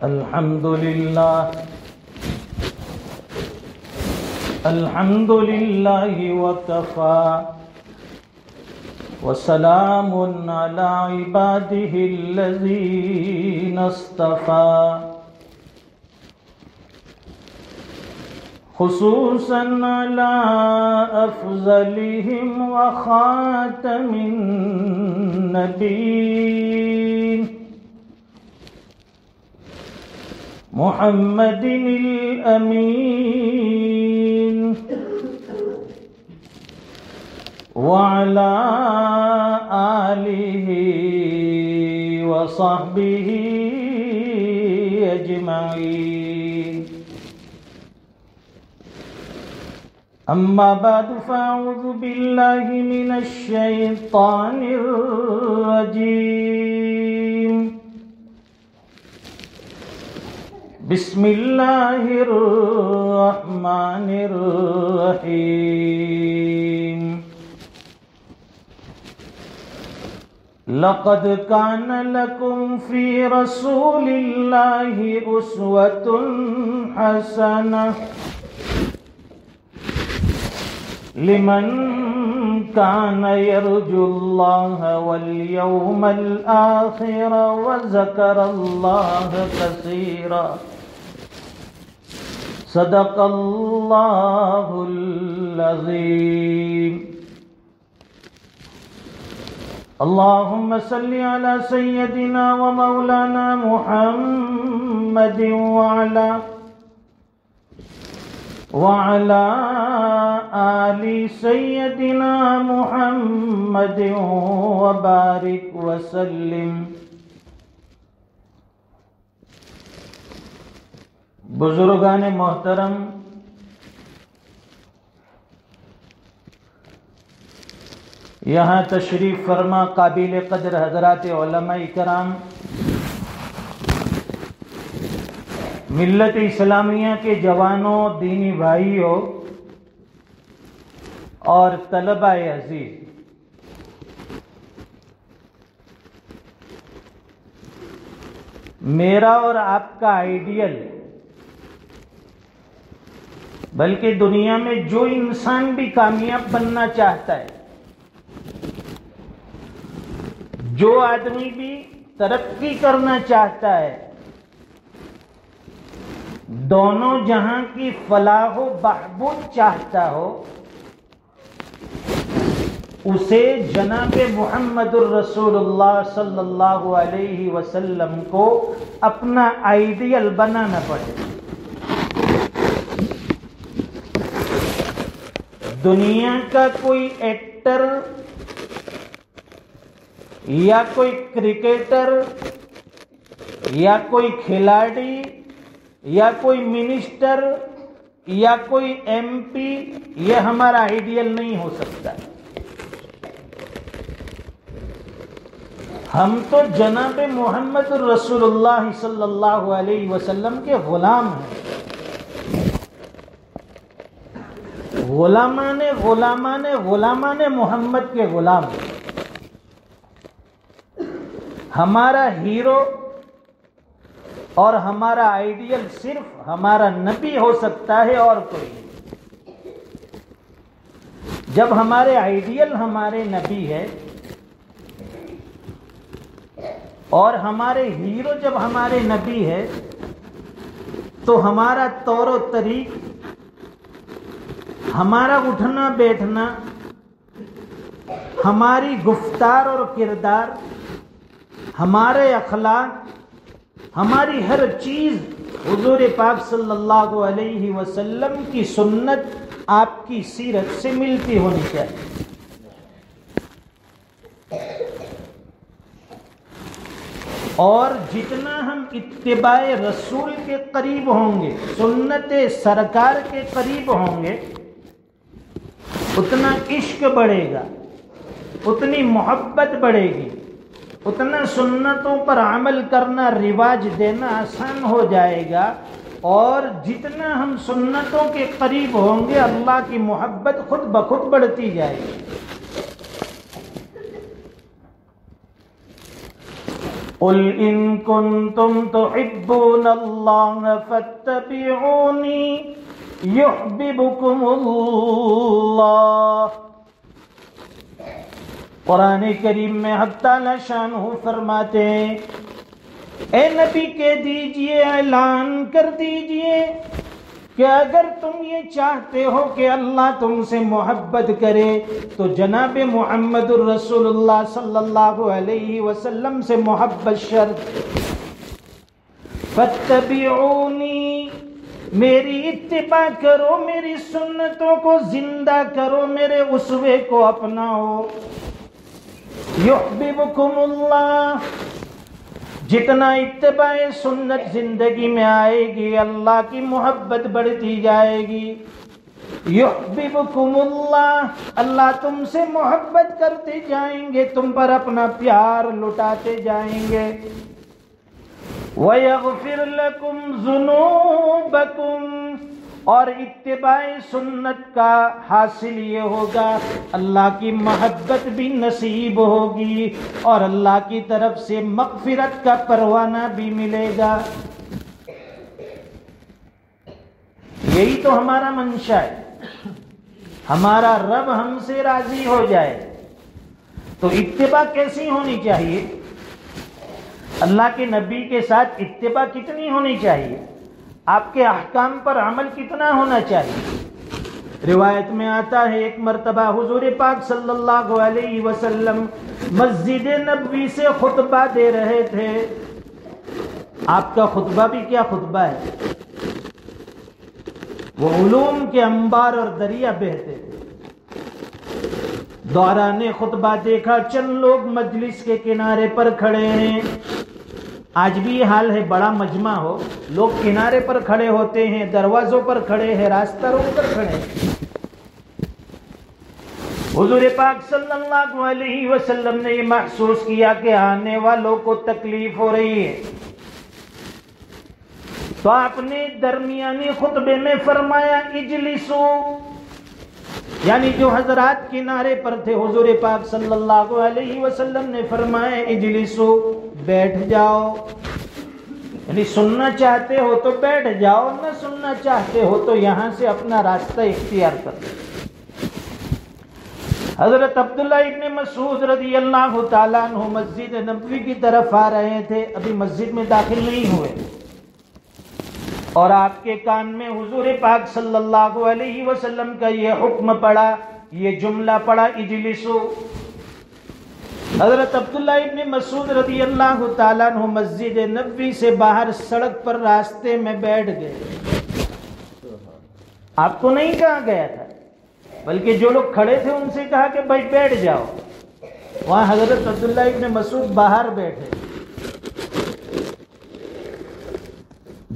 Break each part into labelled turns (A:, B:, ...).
A: الحمد لله وكفى وسلام على عباده الذين اصطفى خصوصا على أفضلهم وخاتم النبيين محمد الأمين وعلى آله وصحبه أجمعين. أما بعد فأعوذ بالله من الشيطان الرجيم. بسم الله الرحمن الرحيم. لقد كان لكم في رسول الله أسوة حسنة لمن كان يرجو الله واليوم الآخر وذكر الله كثيرا. صدق الله العظيم. اللهم صل على سيدنا ومولانا محمد وعلى آل سيدنا محمد وبارك وسلم. بزرگان محترم، یہاں تشریف فرما قابل قدر حضرات علماء کرام، ملت اسلامیہ کے جوانوں، دینی بھائیوں اور طلباء عزیز، میرا اور آپ کا آئیڈیل، بلکہ دنیا میں جو انسان بھی کامیاب بننا چاہتا ہے، جو آدمی بھی ترقی کرنا چاہتا ہے، دونوں جہاں کی فلاح و بہبود چاہتا ہو، اسے جناب محمد الرسول اللہ صلی اللہ علیہ وسلم کو اپنا آئیڈیل بنانا پڑے. دنیا کا کوئی ایکٹر یا کوئی کرکٹر یا کوئی کھلاڑی یا کوئی منسٹر یا کوئی ایم پی یہ ہمارا آئیڈیل نہیں ہو سکتا. ہم تو جناب محمد الرسول اللہ صلی اللہ علیہ وسلم کے غلام ہیں. غلامان محمد کے غلام ہیں. ہمارا ہیرو اور ہمارا آئیڈیل صرف ہمارا نبی ہو سکتا ہے اور کوئی نہیں. جب ہمارے آئیڈیل ہمارے نبی ہے اور ہمارے ہیرو جب ہمارے نبی ہے تو ہمارا طور و طریق، ہمارا اٹھنا بیٹھنا، ہماری گفتار اور کردار، ہمارے اخلاق، ہماری ہر چیز حضور پاک صلی اللہ علیہ وسلم کی سنت، آپ کی سیرت سے ملتی ہونی چاہیے. اور جتنا ہم اتباع رسول کے قریب ہوں گے، سنت سرکار کے قریب ہوں گے، اتنا عشق بڑھے گا، اتنی محبت بڑھے گی، اتنا سنتوں پر عمل کرنا، رواج دینا آسان ہو جائے گا. اور جتنا ہم سنتوں کے قریب ہوں گے، اللہ کی محبت خود بخود بڑھتی جائے گی. قل ان کنتم تحبون اللہ فاتبعونی یحببکم اللہ۔ قرآن کریم میں حق تعالی شانہ فرماتے ہیں اے نبی کہہ دیجئے، اعلان کر دیجئے کہ اگر تم یہ چاہتے ہو کہ اللہ تم سے محبت کرے تو جناب محمد الرسول اللہ صلی اللہ علیہ وسلم سے محبت شرط۔ فاتبعونی، میری اتباع کرو، میری سنتوں کو زندہ کرو، میرے اسوے کو اپناؤ۔ یحببکم اللہ، جتنا اتباع سنت زندگی میں آئے گی اللہ کی محبت بڑھتی جائے گی۔ یحببکم اللہ، اللہ تم سے محبت کرتے جائیں گے، تم پر اپنا پیار لٹاتے جائیں گے۔ وَيَغْفِرْ لَكُمْ ذُنُوبَكُمْ، اور اتباع سنت کا حاصل یہ ہوگا اللہ کی محبت بھی نصیب ہوگی اور اللہ کی طرف سے مغفرت کا پروانہ بھی ملے گا۔ یہی تو ہمارا منشا ہے، ہمارا رب ہم سے راضی ہو جائے۔ تو اتباع کیسی ہونی چاہیے؟ اللہ کے نبی کے ساتھ اتباع کتنی ہونی چاہیے؟ آپ کے احکام پر عمل کتنا ہونا چاہیے؟ روایت میں آتا ہے ایک مرتبہ حضور پاک صلی اللہ علیہ وسلم مسجد نبوی سے خطبہ دے رہے تھے۔ آپ کا خطبہ بھی کیا خطبہ ہے، وہ علوم کے انبار اور دریا بہتے تھے۔ دوران خطبہ دیکھا چند لوگ مجلس کے کنارے پر کھڑے ہیں۔ آج بھی یہ حال ہے، بڑا مجمع ہو لوگ کنارے پر کھڑے ہوتے ہیں، دروازوں پر کھڑے ہیں، راستہ روک کر کھڑے ہیں۔ حضور پاک صلی اللہ علیہ وسلم نے یہ محسوس کیا کہ آنے والوں کو تکلیف ہو رہی ہے، تو آپ نے درمیانی خطبے میں فرمایا اجلسو، یعنی جو حضرات کنارے پر تھے حضور پاک صلی اللہ علیہ وسلم نے فرمایا اجلسو، بیٹھ جاؤ، یعنی سننا چاہتے ہو تو بیٹھ جاؤ، نہ سننا چاہتے ہو تو یہاں سے اپنا راستہ اختیار کرو۔ حضرت عبداللہ ابن مسعود رضی اللہ تعالیٰ عنہ مسجد نبوی کی طرف آ رہے تھے، ابھی مسجد میں داخل نہیں ہوئے، اور آپ کے کان میں حضور پاک صلی اللہ علیہ وسلم کا یہ حکم پڑا، یہ جملہ پڑا اجلسو۔ حضرت عبداللہ ابن مسعود رضی اللہ تعالیٰ عنہ مسجد نبوی سے باہر سڑک پر راستے میں بیٹھ گئے۔ آپ کو نہیں کہا گیا تھا، بلکہ جو لوگ کھڑے تھے ان سے کہا کہ بھائی بیٹھ جاؤ۔ وہاں حضرت عبداللہ ابن مسعود باہر بیٹھے۔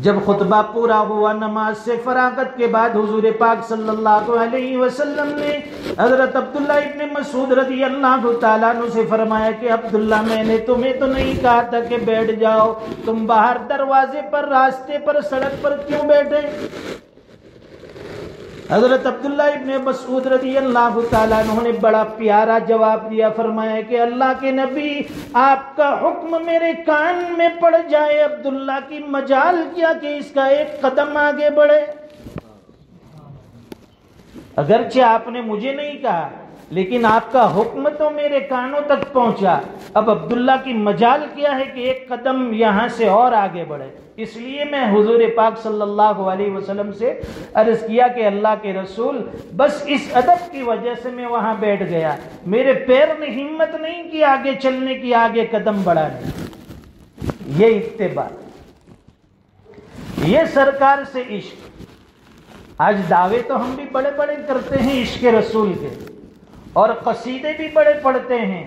A: جب خطبہ پورا ہوا، نماز سے فراغت کے بعد حضور پاک صلی اللہ علیہ وسلم نے حضرت عبداللہ ابن مسعود رضی اللہ تعالیٰ عنہ سے فرمایا کہ عبداللہ میں نے تمہیں تو نہیں کہا تھا کہ بیٹھ جاؤ، تم باہر دروازے پر، راستے پر، سڑک پر کیوں بیٹھے؟ حضرت عبداللہ ابن مسعود رضی اللہ تعالیٰ عنہ نے بڑا پیارا جواب دیا، فرمایا کہ اللہ کے نبی آپ کا حکم میرے کان میں پڑ جائے، عبداللہ کی مجال کیا کہ اس کا ایک قدم آگے بڑھے۔ اگرچہ آپ نے مجھے نہیں کہا لیکن آپ کا حکم تو میرے کانوں تک پہنچا، اب عبداللہ کی مجال کیا ہے کہ ایک قدم یہاں سے اور آگے بڑھے۔ اس لیے میں حضور پاک صلی اللہ علیہ وسلم سے عرض کیا کہ اللہ کے رسول بس اس ادب کی وجہ سے میں وہاں بیٹھ گیا، میرے پیر نے ہمت نہیں کی آگے چلنے کی، آگے قدم بڑھانے۔ یہ اتباع، یہ سرکار سے عشق۔ آج دعوے تو ہم بھی بڑے بڑے کرتے ہیں عشق رسول کے، اور قصیدے بھی بڑے پڑھتے ہیں،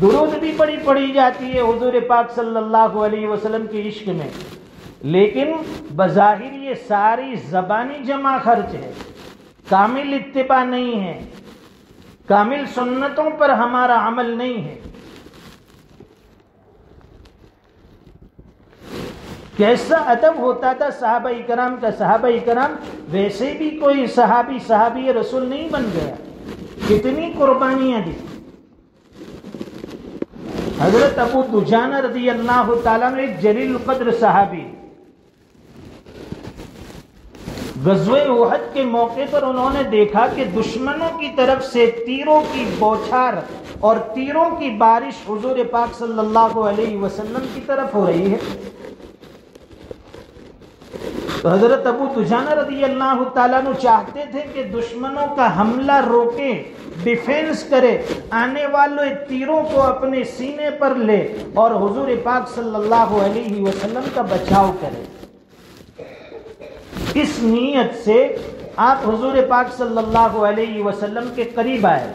A: درود بھی بڑی پڑھی جاتی ہے حضور پاک صلی اللہ علیہ وسلم کے عشق میں، لیکن بظاہر یہ ساری زبانی جمع خرچ ہے، کامل اتباع نہیں ہے، کامل سنتوں پر ہمارا عمل نہیں ہے۔ کیسا ادب ہوتا تھا صحابہ کرام کا، صحابہ کرام ویسے بھی کوئی صحابی رسول نہیں بن گیا، کتنی قربانیاں دی۔ حضرت ابو دجانہ رضی اللہ تعالیٰ عنہ ایک جلیل القدر صحابی، غزوہ احد کے موقع پر انہوں نے دیکھا کہ دشمنوں کی طرف سے تیروں کی بوچھار اور تیروں کی بارش حضور پاک صلی اللہ علیہ وسلم کی طرف ہو رہی ہے۔ تو حضرت ابو دجانہ رضی اللہ تعالیٰ عنہ چاہتے تھے کہ دشمنوں کا حملہ روکے، ڈیفینس کرے، آنے والے تیروں کو اپنے سینے پر لے اور حضور پاک صلی اللہ علیہ وسلم کا بچاؤ کرے۔ اس نیت سے آپ حضور پاک صلی اللہ علیہ وسلم کے قریب آئے۔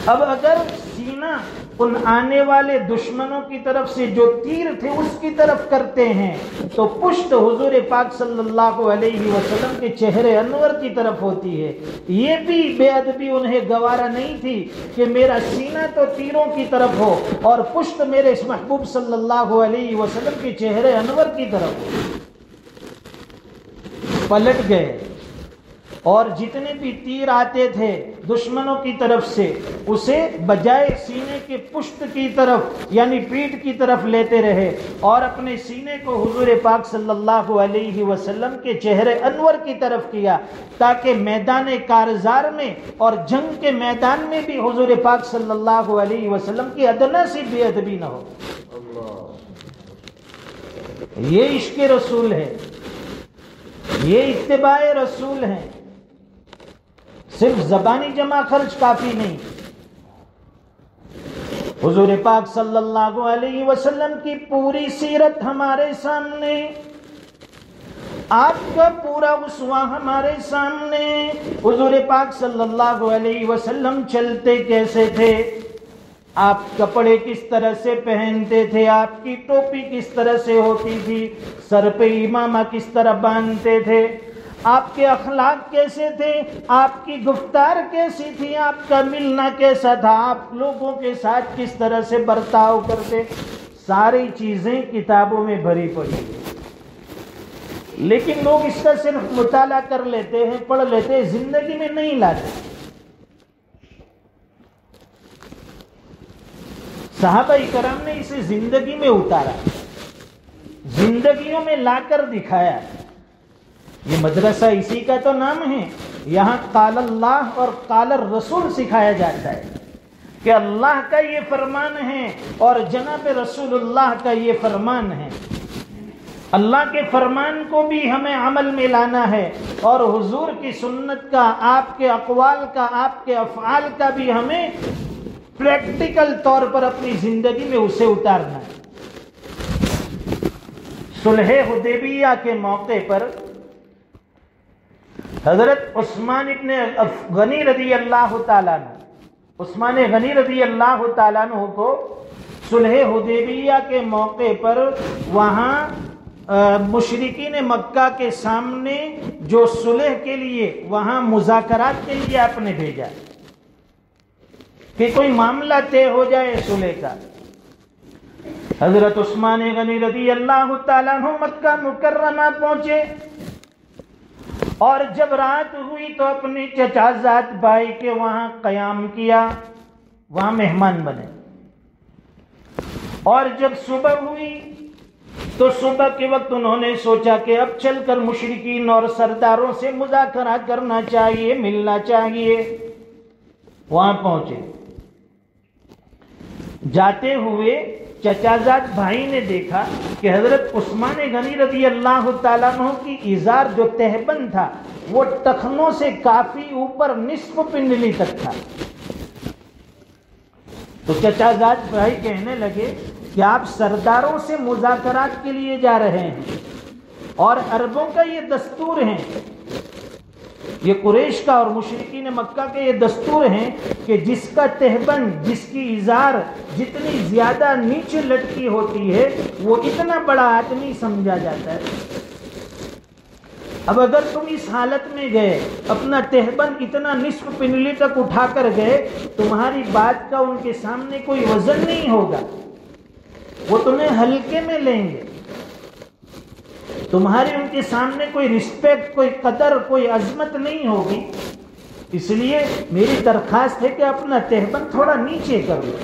A: اب اگر سینہ ان آنے والے دشمنوں کی طرف سے جو تیر تھے اس کی طرف کرتے ہیں تو پشت حضور پاک صلی اللہ علیہ وسلم کے چہرے انور کی طرف ہوتی ہے۔ یہ بھی بے ادبی انہیں گوارا نہیں تھی کہ میرا سینہ تو تیروں کی طرف ہو اور پشت میرے اس محبوب صلی اللہ علیہ وسلم کے چہرے انور کی طرف ہو۔ پلٹ گئے اور جتنے بھی تیر آتے تھے دشمنوں کی طرف سے اسے بجائے سینے کے پشت کی طرف یعنی پیٹھ کی طرف لیتے رہے اور اپنے سینے کو حضور پاک صلی اللہ علیہ وسلم کے چہرے انور کی طرف کیا تاکہ میدان کارزار میں اور جنگ کے میدان میں بھی حضور پاک صلی اللہ علیہ وسلم کی ادنا سی بے ادبی نہ ہو۔ یہ عشق رسول ہے، یہ اتباع رسول ہے۔ صرف زبانی جمع خرچ کافی نہیں، حضور پاک صلی اللہ علیہ وسلم کی پوری سیرت ہمارے سامنے، آپ کا پورا اسوہ ہمارے سامنے۔ حضور پاک صلی اللہ علیہ وسلم چلتے کیسے تھے، آپ کپڑے کس طرح سے پہنتے تھے، آپ کی ٹوپی کس طرح سے ہوتی تھی، سر پہ امامہ کس طرح باندھتے تھے، آپ کے اخلاق کیسے تھے، آپ کی گفتار کیسی تھی، آپ کا ملنا کیسا تھا، آپ لوگوں کے ساتھ کس طرح سے برتاؤ کرتے، ساری چیزیں کتابوں میں بھری پڑی ہیں، لیکن لوگ اس کا صرف مطالعہ کر لیتے ہیں، پڑھ لیتے ہیں، زندگی میں نہیں لاتے۔ صحابہ کرام نے اسے زندگی میں اتارا، زندگیوں میں لا کر دکھایا۔ یہ مدرسہ اسی کا تو نام ہے، یہاں قال اللہ اور قال الرسول سکھایا جاتا ہے کہ اللہ کا یہ فرمان ہے اور جناب رسول اللہ کا یہ فرمان ہے۔ اللہ کے فرمان کو بھی ہمیں عمل میں لانا ہے اور حضور کی سنت کا، آپ کے اقوال کا، آپ کے افعال کا بھی ہمیں پریکٹیکل طور پر اپنی زندگی میں اسے اتارنا ہے۔ صلح حدیبیہ کے موقع پر حضرت عثمان ابن غنی رضی اللہ تعالیٰ عنہ، عثمان غنی رضی اللہ تعالیٰ عنہ کو صلح حدیبیہ کے موقع پر وہاں مشرکین مکہ کے سامنے جو صلح کے لیے وہاں مذاکرات کے لیے آپ نے بھیجا کہ کوئی معاملہ طے ہو جائے صلح کا۔ حضرت عثمان غنی رضی اللہ تعالیٰ عنہ مکہ مکرمہ پہنچے اور جب رات ہوئی تو اپنے چچا زاد بھائی کے وہاں قیام کیا، وہاں مہمان بنے، اور جب صبح ہوئی تو صبح کے وقت انہوں نے سوچا کہ اب چل کر مشرکین اور سرداروں سے مذاکرہ کرنا چاہیے، ملنا چاہیے۔ وہاں پہنچے، جاتے ہوئے چچا زاد بھائی نے دیکھا کہ حضرت عثمان غنی رضی اللہ تعالیٰ عنہ کی ازار جو تہبند تھا وہ ٹخنوں سے کافی اوپر نصف پنڈلی تک تھا۔ تو چچا زاد بھائی کہنے لگے کہ آپ سرداروں سے مذاکرات کے لیے جا رہے ہیں اور عربوں کا یہ دستور ہے، یہ قریش کا اور مشرکین مکہ کے یہ دستور ہیں کہ جس کا تہبند، جس کی ازار جتنی زیادہ نیچے لٹکی ہوتی ہے وہ اتنا بڑا آدمی سمجھا جاتا ہے۔ اب اگر تم اس حالت میں گئے، اپنا تہبند اتنا نصف پنڈلی تک اٹھا کر گئے، تمہاری بات کا ان کے سامنے کوئی وزن نہیں ہوگا، وہ تمہیں ہلکے میں لیں گے، تمہاری ان کے سامنے کوئی رسپیکٹ، کوئی قدر، کوئی عظمت نہیں ہوگی۔ اس لیے میری درخواست ہے کہ اپنا تہبند تھوڑا نیچے کر لو۔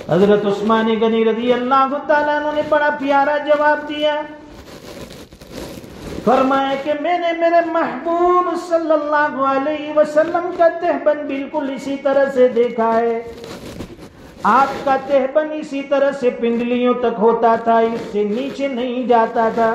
A: حضرت عثمان غنی رضی اللہ تعالیٰ عنہ نے بڑا پیارا جواب دیا، فرمایا کہ میں نے میرے محبوب صلی اللہ علیہ وسلم کا تہبند بالکل اسی طرح سے دیکھا ہے، آپ کا تہبند اسی طرح سے پنڈلیوں تک ہوتا تھا، اس سے نیچے نہیں جاتا تھا۔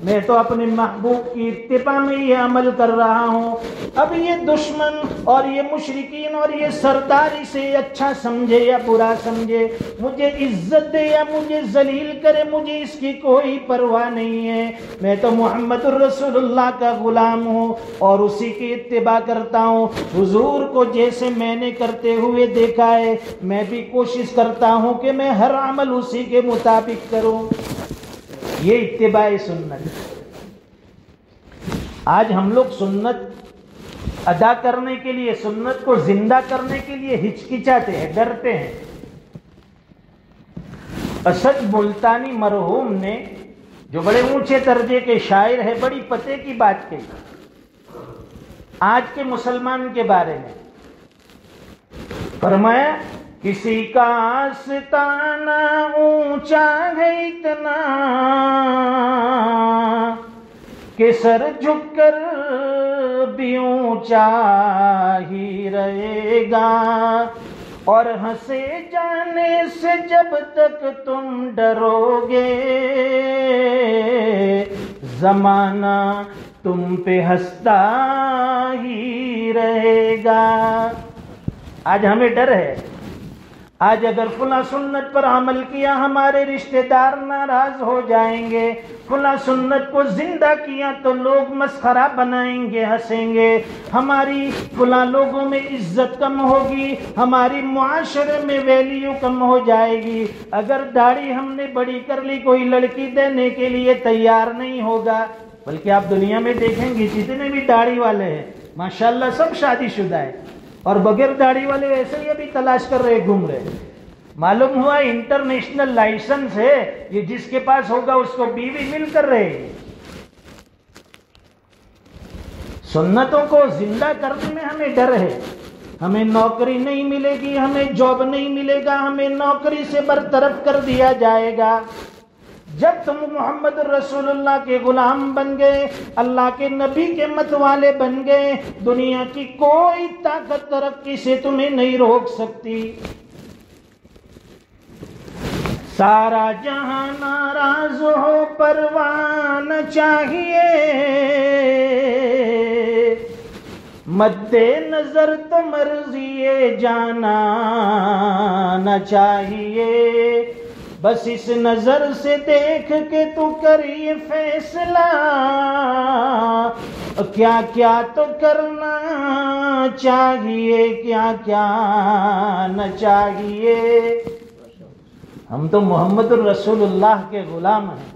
A: میں تو اپنے محبوب کی اتباع میں یہ عمل کر رہا ہوں۔ اب یہ دشمن اور یہ مشرکین اور یہ سردار اسے اچھا سمجھے یا برا سمجھے، مجھے عزت دے یا مجھے ذلیل کرے، مجھے اس کی کوئی پرواہ نہیں ہے۔ میں تو محمد الرسول اللہ کا غلام ہوں اور اسی کی اتباع کرتا ہوں۔ حضور کو جیسے میں نے کرتے ہوئے دیکھا ہے، میں بھی کوشش کرتا ہوں کہ میں ہر عمل اسی کے مطابق کروں۔ یہ اتباع سنت۔ آج ہم لوگ سنت ادا کرنے کے لیے، سنت کو زندہ کرنے کے لیے ہچکچاتے ہیں، ڈرتے ہیں۔ اسد ملتانی مرحوم نے، جو بڑے اونچے درجے کے شاعر ہے، بڑی پتے کی بات کہی آج کے مسلمان کے بارے میں۔ فرمایا کسی کا آستانہ اونچا ہے اتنا کہ سر جھک کر بھی اونچا ہی رہے گا، اور ہنسے جانے سے جب تک تم ڈرو گے زمانہ تم پہ ہنستا ہی رہے گا۔ آج ہمیں ڈر ہے، آج اگر فلاں سنت پر عمل کیا ہمارے رشتہ دار ناراض ہو جائیں گے، فلاں سنت کو زندہ کیا تو لوگ مسخرہ بنائیں گے، ہنسیں گے، ہماری فلاں لوگوں میں عزت کم ہوگی، ہماری معاشرے میں ویلیو کم ہو جائے گی۔ اگر داڑھی ہم نے بڑی کر لی، کوئی لڑکی دینے کے لیے تیار نہیں ہوگا۔ بلکہ آپ دنیا میں دیکھیں گے جتنے بھی داڑھی والے ہیں ماشاءاللہ سب شادی شدہ ہیں، اور بغیر داڑھی والے ایسے ہی ابھی تلاش کر رہے، گھوم رہے۔ معلوم ہوا انٹرنیشنل لائسنس ہے، یہ جس کے پاس ہوگا اس کو بیوی مل کر رہے ہیں۔ سنتوں کو زندہ کرنے میں ہمیں ڈر ہے، ہمیں نوکری نہیں ملے گی، ہمیں جاب نہیں ملے گا، ہمیں نوکری سے برطرف کر دیا جائے گا۔ جب تم محمد رسول اللہ کے غلام بن گئے، اللہ کے نبی کے مت والے بن گئے، دنیا کی کوئی طاقت ترقی سے تمہیں نہیں روک سکتی۔ سارا جہاں ناراض ہو پرواہ نہ چاہیے، مد نظر تو مرضی جانا نہ چاہیے، بس اس نظر سے دیکھ کے تو کر یہ فیصلہ، کیا کیا تو کرنا چاہیے، کیا کیا نہ چاہیے۔ ہم تو محمد الرسول اللہ کے غلام ہیں،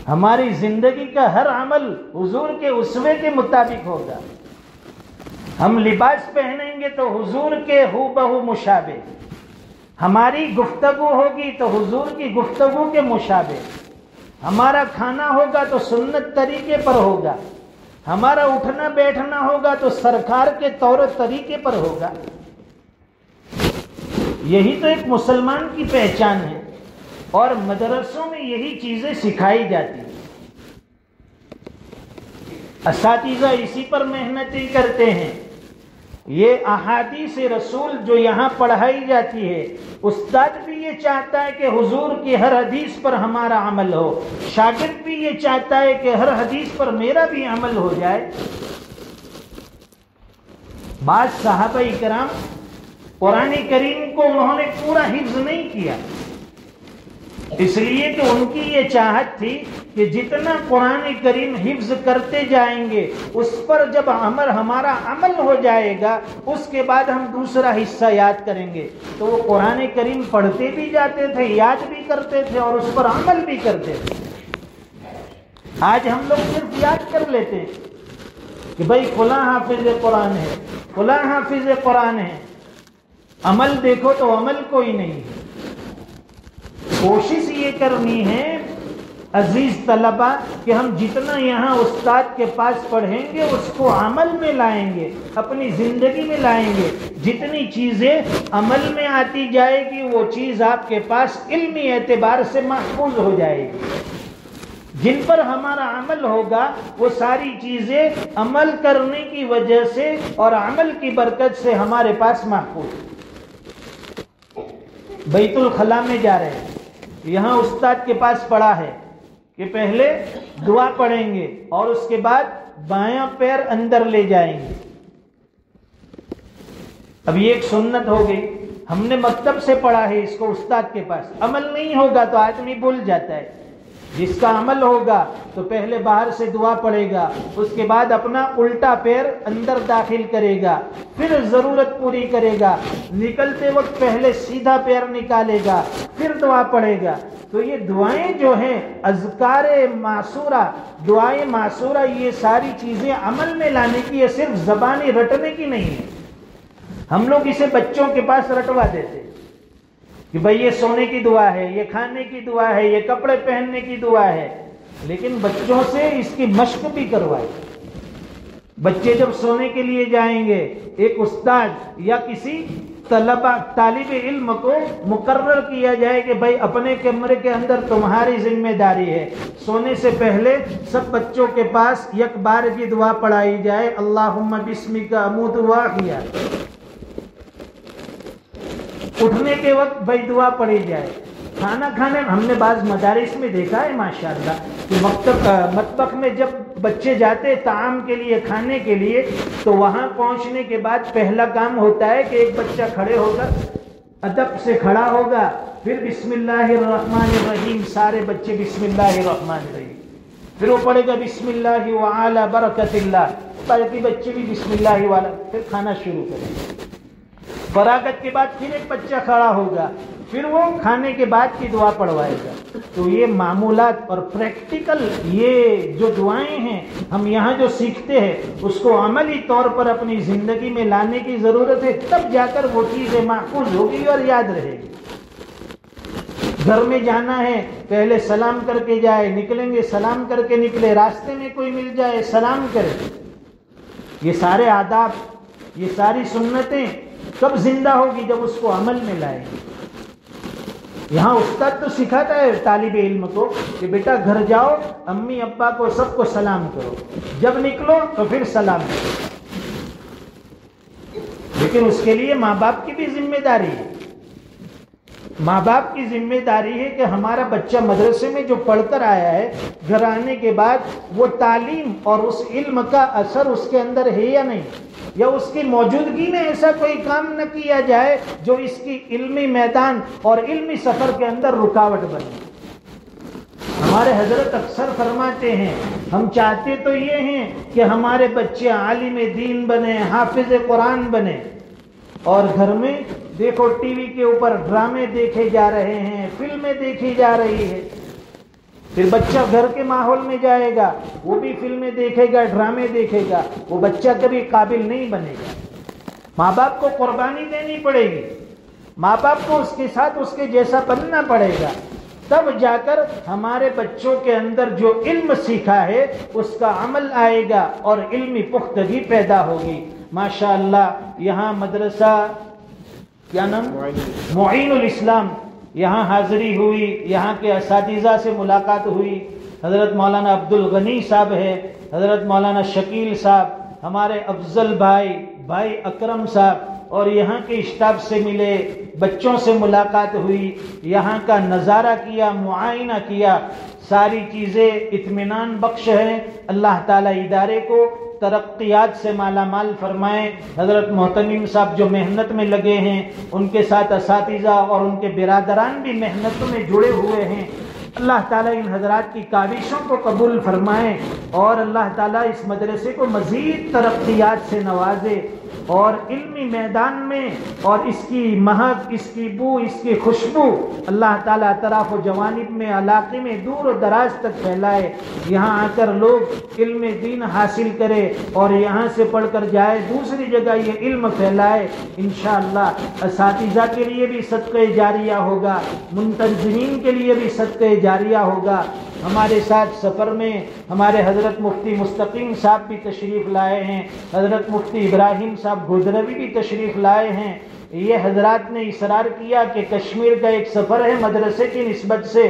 A: ہماری زندگی کا ہر عمل حضور کے اسوے کے مطابق ہوگا۔ ہم لباس پہنیں گے تو حضور کے ہو بہو مشابہ، ہماری گفتگو ہوگی تو حضور کی گفتگو کے مشابہ، ہمارا کھانا ہوگا تو سنت طریقے پر ہوگا، ہمارا اٹھنا بیٹھنا ہوگا تو سرکار کے طور و طریقے پر ہوگا۔ یہی تو ایک مسلمان کی پہچان ہے، اور مدرسوں میں یہی چیزیں سکھائی جاتی ہیں۔ اساتذہ اسی پر محنتیں کرتے ہیں۔ یہ احادیث رسول جو یہاں پڑھائی جاتی ہے، استاد بھی یہ چاہتا ہے کہ حضور کی ہر حدیث پر ہمارا عمل ہو، شاگرد بھی یہ چاہتا ہے کہ ہر حدیث پر میرا بھی عمل ہو جائے۔ بعض صحابہ اکرام قرآن کریم کو انہوں نے پورا حفظ نہیں کیا، اس لیے کہ ان کی یہ چاہت تھی کہ جتنا قرآن کریم حفظ کرتے جائیں گے، اس پر جب ہمارا عمل ہو جائے گا، اس کے بعد ہم دوسرا حصہ یاد کریں گے۔ تو وہ قرآن کریم پڑھتے بھی جاتے تھے، یاد بھی کرتے تھے، اور اس پر عمل بھی کرتے تھے۔ آج ہم لوگ صرف یاد کر لیتے ہیں کہ بھائی فلاں حافظ قرآن ہے، فلاں حافظ قرآن ہے، عمل دیکھو تو عمل کوئی نہیں ہے۔ کوشش یہ کرنی ہے عزیز طلبہ کہ ہم جتنا یہاں استاد کے پاس پڑھیں گے اس کو عمل میں لائیں گے، اپنی زندگی میں لائیں گے، جتنی چیزیں عمل میں آتی جائے گی وہ چیز آپ کے پاس علمی اعتبار سے محفوظ ہو جائے گی۔ جن پر ہمارا عمل ہوگا وہ ساری چیزیں عمل کرنے کی وجہ سے اور عمل کی برکت سے ہمارے پاس محفوظ۔ بیت الخلاء میں جا رہے ہیں، یہاں استاد کے پاس پڑھا ہے کہ پہلے دعا پڑھیں گے اور اس کے بعد بایاں پیر اندر لے جائیں گے۔ اب یہ ایک سنت ہو گئی، ہم نے مکتب سے پڑھا ہے اس کو استاد کے پاس، عمل نہیں ہوگا تو آدمی بھول جاتا ہے۔ جس کا عمل ہوگا تو پہلے باہر سے دعا پڑھے گا، اس کے بعد اپنا الٹا پیر اندر داخل کرے گا، پھر ضرورت پوری کرے گا، نکلتے وقت پہلے سیدھا پیر نکالے گا، پھر دعا پڑھے گا۔ تو یہ دعائیں جو ہیں اذکار معصورہ، دعائیں معصورہ، یہ ساری چیزیں عمل میں لانے کی، یہ صرف زبانی رٹنے کی نہیں ہے۔ ہم لوگ اسے بچوں کے پاس رٹوا دیتے کہ بھئی یہ سونے کی دعا ہے، یہ کھانے کی دعا ہے، یہ کپڑے پہننے کی دعا ہے، لیکن بچوں سے اس کی مشق بھی کروائے۔ بچے جب سونے کے لیے جائیں گے، ایک استاد یا کسی طالب علم کو مقرر کیا جائے کہ بھئی اپنے کمرے کے اندر تمہاری ذمہ داری ہے، سونے سے پہلے سب بچوں کے پاس یک بار کی دعا پڑھائی جائے، اللہم بسمک اموت واحیا۔ اٹھنے کے وقت بھائی دعا پڑھی جائے، کھانا کھانے ہم نے بعض مدارس میں دیکھا ہے ماشاءاللہ کہ مطبخ میں جب بچے جاتے طعام کے لیے، کھانے کے لیے، تو وہاں پہنچنے کے بعد پہلا کام ہوتا ہے کہ ایک بچہ کھڑے ہو کر ادب سے کھڑا ہوگا، پھر بسم اللہ الرحمن الرحیم، سارے بچے بسم اللہ الرحمن الرحیم، پھر وہ پڑھے گا بسم اللہ وعلی برکت اللہ، باقی بچے بھی بسم اللہ والا، پھر کھانا شروع کریں۔ فراغت کے بعد پھر ایک بچہ کھڑا ہوگا، پھر وہ کھانے کے بعد کی دعا پڑھوائے گا۔ تو یہ معمولات اور پریکٹیکل یہ جو دعائیں ہیں ہم یہاں جو سیکھتے ہیں اس کو عملی طور پر اپنی زندگی میں لانے کی ضرورت ہے، تب جا کر وہ چیزیں محفوظ ہوگی اور یاد رہے گی۔ گھر میں جانا ہے پہلے سلام کر کے جائے، نکلیں گے سلام کر کے نکلے، راستے میں کوئی مل جائے سلام کرے۔ یہ سارے آداب، یہ ساری سنتیں کب زندہ ہوگی؟ جب اس کو عمل میں لائے گی۔ یہاں استاد تو سکھاتا ہے طالب علم کو کہ بیٹا گھر جاؤ، امی ابا کو سب کو سلام کرو، جب نکلو تو پھر سلام کرو، لیکن اس کے لیے ماں باپ کی بھی ذمہ داری ہے۔ ماں باپ کی ذمہ داری ہے کہ ہمارا بچہ مدرسے میں جو پڑھ کر آیا ہے، گھر آنے کے بعد وہ تعلیم اور اس علم کا اثر اس کے اندر ہے یا نہیں، یا اس کی موجودگی میں ایسا کوئی کام نہ کیا جائے جو اس کی علمی میدان اور علمی سفر کے اندر رکاوٹ بنے۔ ہمارے حضرت اکثر فرماتے ہیں ہم چاہتے تو یہ ہیں کہ ہمارے بچے عالم دین بنے، حافظ قرآن بنے، اور گھر میں دیکھو ٹی وی کے اوپر ڈرامے دیکھے جا رہے ہیں، فلمیں دیکھی جا رہی ہے، پھر بچہ گھر کے ماحول میں جائے گا، وہ بھی فلمیں دیکھے گا، ڈرامے دیکھے گا، وہ بچہ کبھی قابل نہیں بنے گا۔ ماں باپ کو قربانی دینی پڑے گی، ماں باپ کو اس کے ساتھ اس کے جیسا بننا پڑے گا، تب جا کر ہمارے بچوں کے اندر جو علم سیکھا ہے اس کا عمل آئے گا اور علمی پختگی پیدا ہوگی۔ ماشاءاللہ یہاں مدرسہ کیا نام؟ معین الاسلام، یہاں حاضری ہوئی، یہاں کے اساتذہ سے ملاقات ہوئی، حضرت مولانا عبد الغنی صاحب ہے، حضرت مولانا شکیل صاحب، ہمارے افضل بھائی اکرم صاحب، اور یہاں کے اسٹاف سے ملے، بچوں سے ملاقات ہوئی، یہاں کا نظارہ کیا، معائنہ کیا، ساری چیزیں اطمینان بخش ہیں۔ اللہ تعالیٰ ادارے کو ترقیات سے مالا مال فرمائے۔ حضرت محتمم صاحب جو محنت میں لگے ہیں، ان کے ساتھ اساتذہ اور ان کے برادران بھی محنتوں میں جڑے ہوئے ہیں، اللہ تعالیٰ ان حضرات کی کاوشوں کو قبول فرمائے اور اللہ تعالیٰ اس مدرسے کو مزید ترقیات سے نوازے اور علمی میدان میں اور اس کی مہک، اس کی بو، اس کی خوشبو اللہ تعالیٰ اطراف و جوانب میں، علاقے میں دور و دراز تک پھیلائے، یہاں آ کر لوگ علم دین حاصل کرے اور یہاں سے پڑھ کر جائے دوسری جگہ یہ علم پھیلائے۔ انشاءاللہ اساتذہ کے لیے بھی صدقہ جاریہ ہوگا، منتظمین کے لیے بھی صدقہ جاریہ ہوگا، ہمارے ساتھ سفر میں ہمارے حضرت مفتی مستقیم صاحب بھی تشریف لائے ہیں، حضرت مفتی ابراہیم صاحب گودروی بھی تشریف لائے ہیں۔ یہ حضرات نے اصرار کیا کہ کشمیر کا ایک سفر ہے مدرسے کی نسبت سے،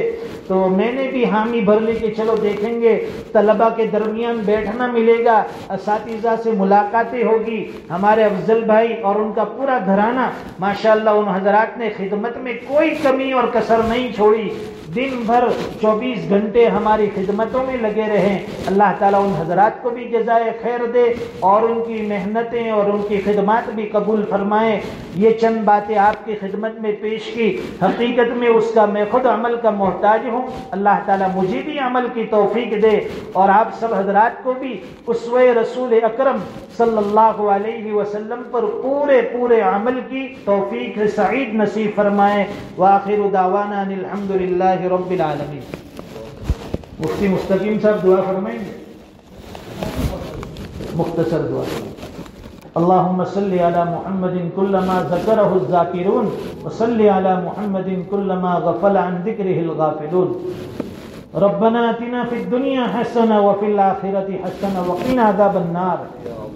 A: تو میں نے بھی حامی بھر لی کہ چلو دیکھیں گے، طلبہ کے درمیان بیٹھنا ملے گا، اساتذہ سے ملاقاتیں ہوگی۔ ہمارے افضل بھائی اور ان کا پورا گھرانہ ماشاءاللہ ان حضرات نے خدمت میں کوئی کمی اور کسر نہیں چھوڑی، دن بھر 24 گھنٹے ہماری خدمتوں میں لگے رہے۔ اللہ تعالیٰ ان حضرات کو بھی جزائے خیر دے اور ان کی محنتیں اور ان کی خدمات بھی قبول فرمائے۔ یہ چند باتیں آپ کی خدمت میں پیش کی، حقیقت میں اس کا میں خود عمل کا محتاج ہوں۔ اللہ تعالیٰ مجھے بھی عمل کی توفیق دے اور آپ سب حضرات کو بھی اسوہ رسول اکرم صلی اللہ علیہ وسلم پر پورے عمل کی توفیق سعید نصیب فرمائے۔ وآخر دعوانا ان الحمدللہ رب العالمین۔ مفتی مستقیم صاحب دعا فرمائیں گے، مختصر دعا۔ اللهم صل على محمد كلما ذكره الذاكرون وصل على محمد كلما غفل عن ذكره الغافلون ربنا آتنا في الدنيا حسنة وفي الآخرة حسنة وقنا عذاب النار۔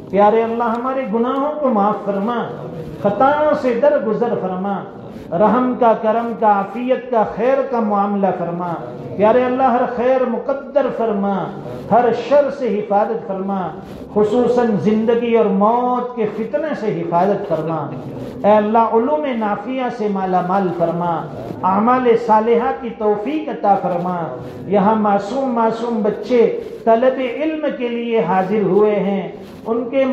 A: پیارے اللہ ہمارے گناہوں کو معاف فرما، خطاؤں سے درگزر فرما، رحم کا، کرم کا، عافیت کا، خیر کا معاملہ فرما۔ پیارے اللہ ہر خیر مقدر فرما، ہر شر سے حفاظت فرما، خصوصاً زندگی اور موت کے فتنے سے حفاظت فرما۔ اے اللہ علوم نافعہ سے مالا مال فرما، اعمال صالحہ کی توفیق عطا فرما۔ یہاں معصوم بچے طلب علم کے لیے حاضر ہوئے ہیں، ان کے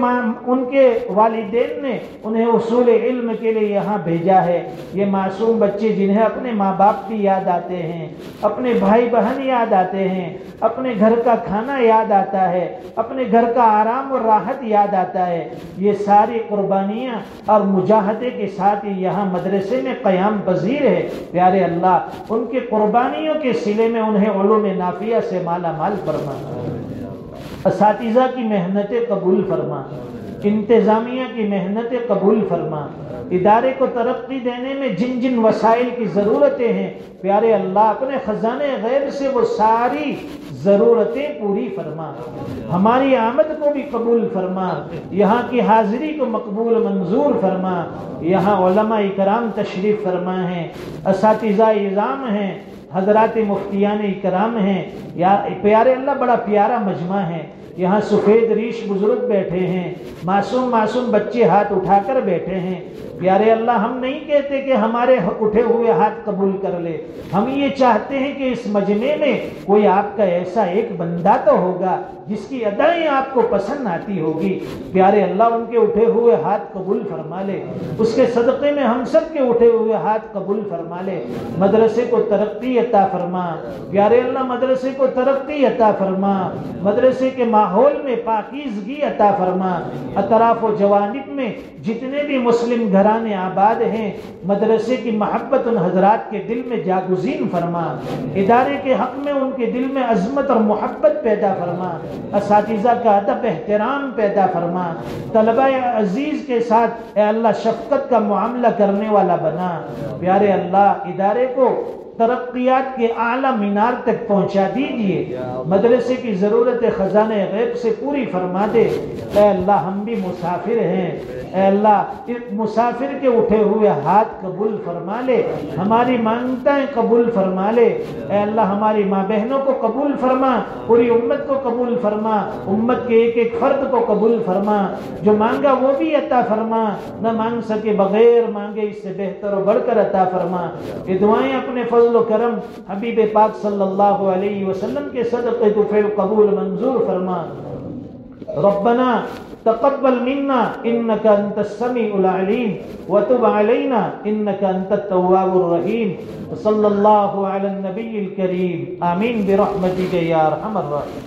A: والدین نے انہیں اصول علم کے لیے یہاں بھیجا ہے۔ یہ معصوم بچے جنہیں اپنے ماں باپ بھی یاد آتے ہیں، اپنے بھائی بہن یاد آتے ہیں، اپنے گھر کا کھانا یاد آتا ہے، اپنے گھر کا آرام اور راحت یاد آتا ہے، یہ ساری قربانیاں اور مجاہدے کے ساتھ یہاں مدرسے میں قیام پذیر ہے۔ پیارے اللہ ان کے قربانیوں کے صلے میں انہیں علوم نافعہ سے مالا مال فرما، اساتذہ کی محنتیں قبول فرما، انتظامیہ کی محنتیں قبول فرما، ادارے کو ترقی دینے میں جن جن وسائل کی ضرورتیں ہیں پیارے اللہ اپنے خزانے غیب سے وہ ساری ضرورتیں پوری فرما۔ ہماری آمد کو بھی قبول فرما، یہاں کی حاضری کو مقبول منظور فرما۔ یہاں علماء اکرام تشریف فرما ہیں، اساتذہ اعظام ہیں، حضرات مفتیان اکرام ہیں۔ یا پیارے اللہ بڑا پیارا مجمع ہے، یہاں سفید ریش بزرگ بیٹھے ہیں، معصوم بچے ہاتھ اٹھا کر بیٹھے ہیں۔ پیارے اللہ ہم نہیں کہتے کہ ہمارے اٹھے ہوئے ہاتھ قبول کر لے، ہم یہ چاہتے ہیں کہ اس مجمع میں کوئی آپ کا ایسا ایک بندہ تو ہوگا جس کی ادائیں آپ کو پسند آتی ہوگی۔ پیارے اللہ ان کے اٹھے ہوئے ہاتھ قبول فرما لے، اس کے صدقے میں ہم سب کے اٹھے ہوئے ہاتھ قبول فرما لے۔ مدرسے کو ترقی عطا فرما، پیارے اللہ مدرسے کو ترقی عطا فرما، مدرسے کے ماحول میں پاکیزگی عطا فرما، اطراف و جوانب میں جتنے بھی مسلم گھرانے آباد ہیں مدرسے کی محبت ان حضرات کے دل میں جاگزین فرما، ادارے کے حق میں ان کے دل میں عظمت اور محبت پیدا فرما، اساتذہ کا ادب احترام پیدا فرما، طلبہ عزیز کے ساتھ اے اللہ شفقت کا معاملہ کرنے والا بنا۔ پیارے اللہ ادارے کو ترقیات کے اعلیٰ مینار تک پہنچا دیجئے، مدرسے کی ضرورت خزانہ غیب سے پوری فرما دے۔ اے اللہ ہم بھی مسافر ہیں، اے اللہ اس مسافر کے اٹھے ہوئے ہاتھ قبول فرما لے، ہماری مانگتیں قبول فرما لے۔ اے اللہ ہماری ماں بہنوں کو قبول فرما، پوری امت کو قبول فرما، امت کے ایک ایک فرد کو قبول فرما، جو مانگا وہ بھی عطا فرما، نہ مانگ سکے بغیر مانگے اس سے بہتر و بڑھ کر عطا فرما۔ یہ دعائیں اپنے فضل و کرم حبیب پاک صلی اللہ علیہ وسلم کے صدقے تو فعل قبول منظور فرما۔ ربنا تقبل منا انك انت السميع العليم وتب علينا انك انت التواب الرحيم وصلى الله على النبي الكريم آمين برحمتك يا ارحم الراحمين۔